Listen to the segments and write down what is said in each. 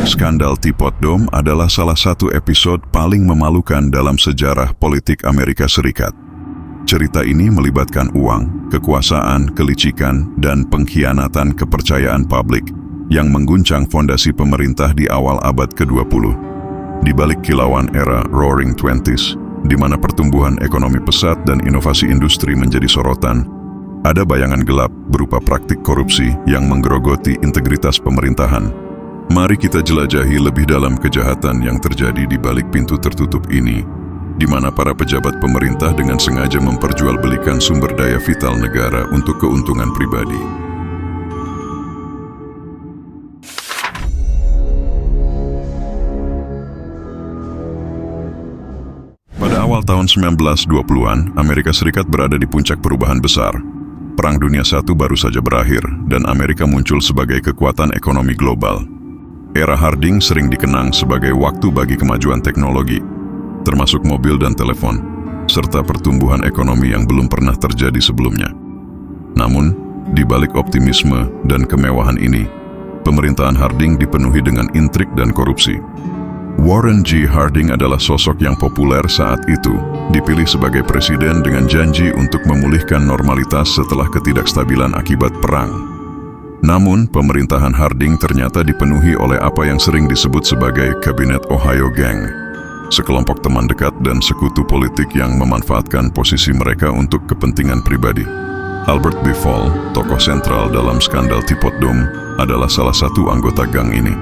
Skandal Teapot Dome adalah salah satu episode paling memalukan dalam sejarah politik Amerika Serikat. Cerita ini melibatkan uang, kekuasaan, kelicikan, dan pengkhianatan kepercayaan publik yang mengguncang fondasi pemerintah di awal abad ke-20. Di balik kilauan era Roaring Twenties, di mana pertumbuhan ekonomi pesat dan inovasi industri menjadi sorotan, ada bayangan gelap berupa praktik korupsi yang menggerogoti integritas pemerintahan. Mari kita jelajahi lebih dalam kejahatan yang terjadi di balik pintu tertutup ini, di mana para pejabat pemerintah dengan sengaja memperjualbelikan sumber daya vital negara untuk keuntungan pribadi. Pada awal tahun 1920-an, Amerika Serikat berada di puncak perubahan besar. Perang Dunia I baru saja berakhir, dan Amerika muncul sebagai kekuatan ekonomi global. Era Harding sering dikenang sebagai waktu bagi kemajuan teknologi, termasuk mobil dan telepon, serta pertumbuhan ekonomi yang belum pernah terjadi sebelumnya. Namun, di balik optimisme dan kemewahan ini, pemerintahan Harding dipenuhi dengan intrik dan korupsi. Warren G. Harding adalah sosok yang populer saat itu, dipilih sebagai presiden dengan janji untuk memulihkan normalitas setelah ketidakstabilan akibat perang. Namun, pemerintahan Harding ternyata dipenuhi oleh apa yang sering disebut sebagai Kabinet Ohio Gang, sekelompok teman dekat dan sekutu politik yang memanfaatkan posisi mereka untuk kepentingan pribadi. Albert B. Fall, tokoh sentral dalam skandal Teapot Dome, adalah salah satu anggota gang ini.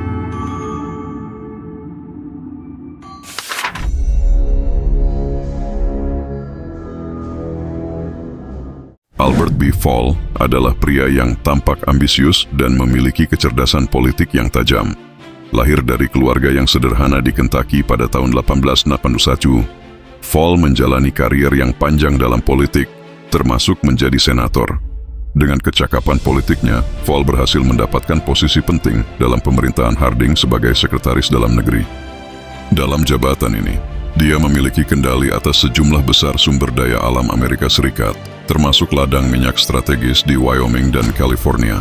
Albert B. Fall adalah pria yang tampak ambisius dan memiliki kecerdasan politik yang tajam. Lahir dari keluarga yang sederhana di Kentucky pada tahun 1881, Fall menjalani karier yang panjang dalam politik, termasuk menjadi senator. Dengan kecakapan politiknya, Fall berhasil mendapatkan posisi penting dalam pemerintahan Harding sebagai sekretaris dalam negeri. Dalam jabatan ini, dia memiliki kendali atas sejumlah besar sumber daya alam Amerika Serikat, termasuk ladang minyak strategis di Wyoming dan California.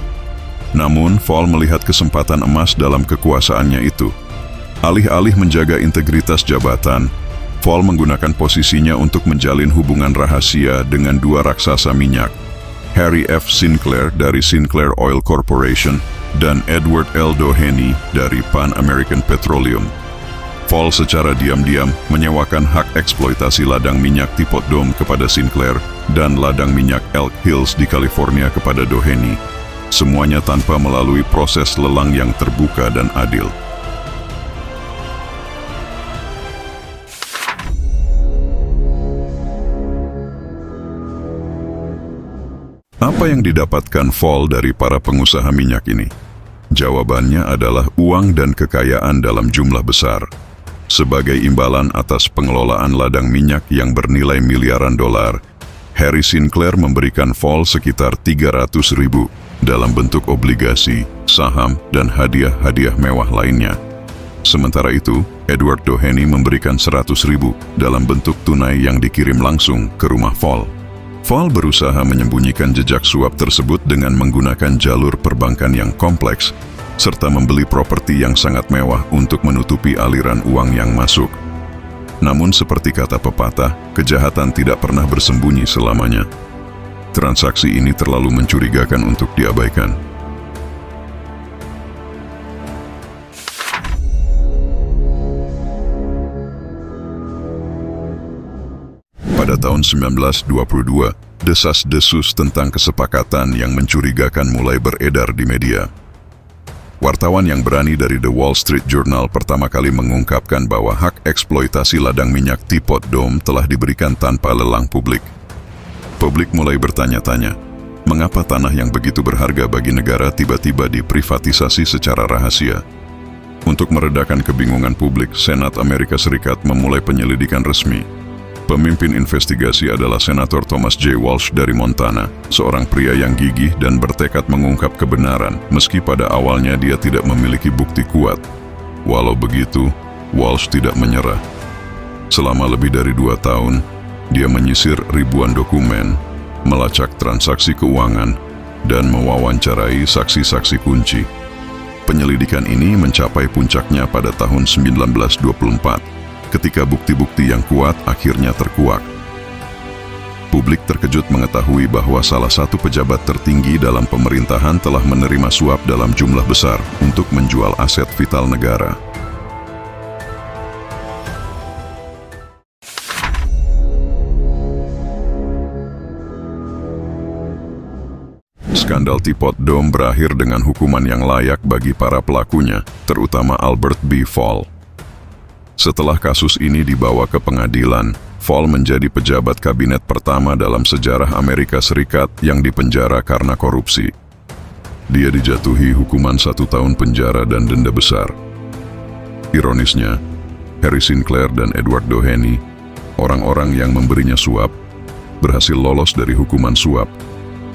Namun, Fall melihat kesempatan emas dalam kekuasaannya itu. Alih-alih menjaga integritas jabatan, Fall menggunakan posisinya untuk menjalin hubungan rahasia dengan dua raksasa minyak, Harry F. Sinclair dari Sinclair Oil Corporation dan Edward L. Doheny dari Pan American Petroleum. Fall secara diam-diam menyewakan hak eksploitasi ladang minyak Teapot Dome kepada Sinclair dan ladang minyak Elk Hills di California kepada Doheny, semuanya tanpa melalui proses lelang yang terbuka dan adil. Apa yang didapatkan Fall dari para pengusaha minyak ini? Jawabannya adalah uang dan kekayaan dalam jumlah besar. Sebagai imbalan atas pengelolaan ladang minyak yang bernilai miliaran dolar, Harry Sinclair memberikan Fall sekitar 300.000 dalam bentuk obligasi, saham, dan hadiah-hadiah mewah lainnya. Sementara itu, Edward Doheny memberikan 100.000 dalam bentuk tunai yang dikirim langsung ke rumah Fall. Fall berusaha menyembunyikan jejak suap tersebut dengan menggunakan jalur perbankan yang kompleks, serta membeli properti yang sangat mewah untuk menutupi aliran uang yang masuk. Namun seperti kata pepatah, kejahatan tidak pernah bersembunyi selamanya. Transaksi ini terlalu mencurigakan untuk diabaikan. Pada tahun 1922, desas-desus tentang kesepakatan yang mencurigakan mulai beredar di media. Wartawan yang berani dari The Wall Street Journal pertama kali mengungkapkan bahwa hak eksploitasi ladang minyak Teapot Dome telah diberikan tanpa lelang publik. Publik mulai bertanya-tanya, mengapa tanah yang begitu berharga bagi negara tiba-tiba diprivatisasi secara rahasia? Untuk meredakan kebingungan publik, Senat Amerika Serikat memulai penyelidikan resmi. Pemimpin investigasi adalah Senator Thomas J. Walsh dari Montana, seorang pria yang gigih dan bertekad mengungkap kebenaran, meski pada awalnya dia tidak memiliki bukti kuat. Walau begitu, Walsh tidak menyerah. Selama lebih dari 2 tahun, dia menyisir ribuan dokumen, melacak transaksi keuangan, dan mewawancarai saksi-saksi kunci. Penyelidikan ini mencapai puncaknya pada tahun 1924, ketika bukti-bukti yang kuat akhirnya terkuak. Publik terkejut mengetahui bahwa salah satu pejabat tertinggi dalam pemerintahan telah menerima suap dalam jumlah besar untuk menjual aset vital negara. Skandal Teapot Dome berakhir dengan hukuman yang layak bagi para pelakunya, terutama Albert B. Fall. Setelah kasus ini dibawa ke pengadilan, Fall menjadi pejabat kabinet pertama dalam sejarah Amerika Serikat yang dipenjara karena korupsi. Dia dijatuhi hukuman 1 tahun penjara dan denda besar. Ironisnya, Harry Sinclair dan Edward Doheny, orang-orang yang memberinya suap, berhasil lolos dari hukuman suap,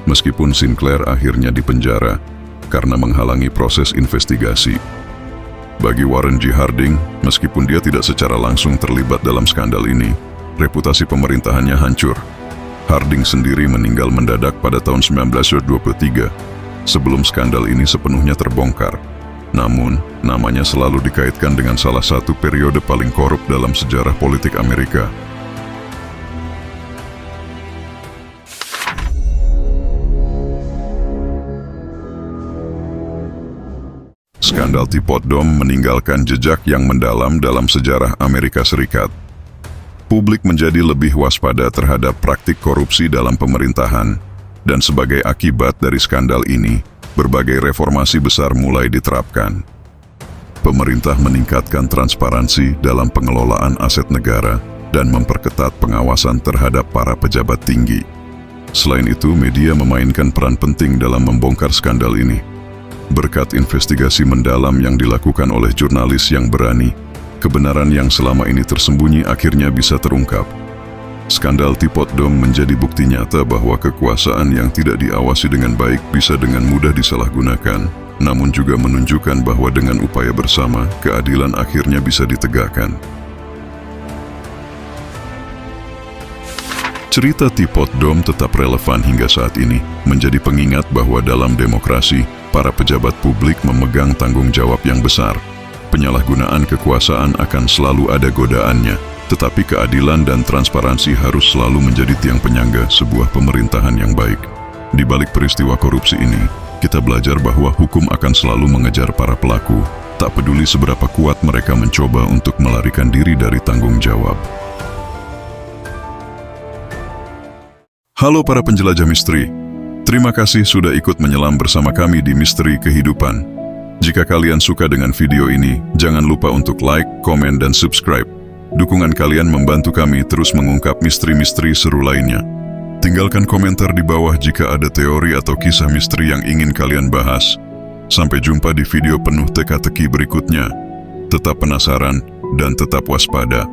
meskipun Sinclair akhirnya dipenjara karena menghalangi proses investigasi. Bagi Warren G. Harding, meskipun dia tidak secara langsung terlibat dalam skandal ini, reputasi pemerintahannya hancur. Harding sendiri meninggal mendadak pada tahun 1923, sebelum skandal ini sepenuhnya terbongkar. Namun, namanya selalu dikaitkan dengan salah satu periode paling korup dalam sejarah politik Amerika. Skandal Teapot Dome meninggalkan jejak yang mendalam dalam sejarah Amerika Serikat. Publik menjadi lebih waspada terhadap praktik korupsi dalam pemerintahan, dan sebagai akibat dari skandal ini, berbagai reformasi besar mulai diterapkan. Pemerintah meningkatkan transparansi dalam pengelolaan aset negara dan memperketat pengawasan terhadap para pejabat tinggi. Selain itu, media memainkan peran penting dalam membongkar skandal ini. Berkat investigasi mendalam yang dilakukan oleh jurnalis yang berani, kebenaran yang selama ini tersembunyi akhirnya bisa terungkap. Skandal Teapot Dome menjadi bukti nyata bahwa kekuasaan yang tidak diawasi dengan baik bisa dengan mudah disalahgunakan, namun juga menunjukkan bahwa dengan upaya bersama, keadilan akhirnya bisa ditegakkan. Cerita Teapot Dome tetap relevan hingga saat ini, menjadi pengingat bahwa dalam demokrasi, para pejabat publik memegang tanggung jawab yang besar. Penyalahgunaan kekuasaan akan selalu ada godaannya, tetapi keadilan dan transparansi harus selalu menjadi tiang penyangga sebuah pemerintahan yang baik. Di balik peristiwa korupsi ini, kita belajar bahwa hukum akan selalu mengejar para pelaku, tak peduli seberapa kuat mereka mencoba untuk melarikan diri dari tanggung jawab. Halo para penjelajah misteri, terima kasih sudah ikut menyelam bersama kami di Misteri Kehidupan. Jika kalian suka dengan video ini, jangan lupa untuk like, komen, dan subscribe. Dukungan kalian membantu kami terus mengungkap misteri-misteri seru lainnya. Tinggalkan komentar di bawah jika ada teori atau kisah misteri yang ingin kalian bahas. Sampai jumpa di video penuh teka-teki berikutnya. Tetap penasaran dan tetap waspada.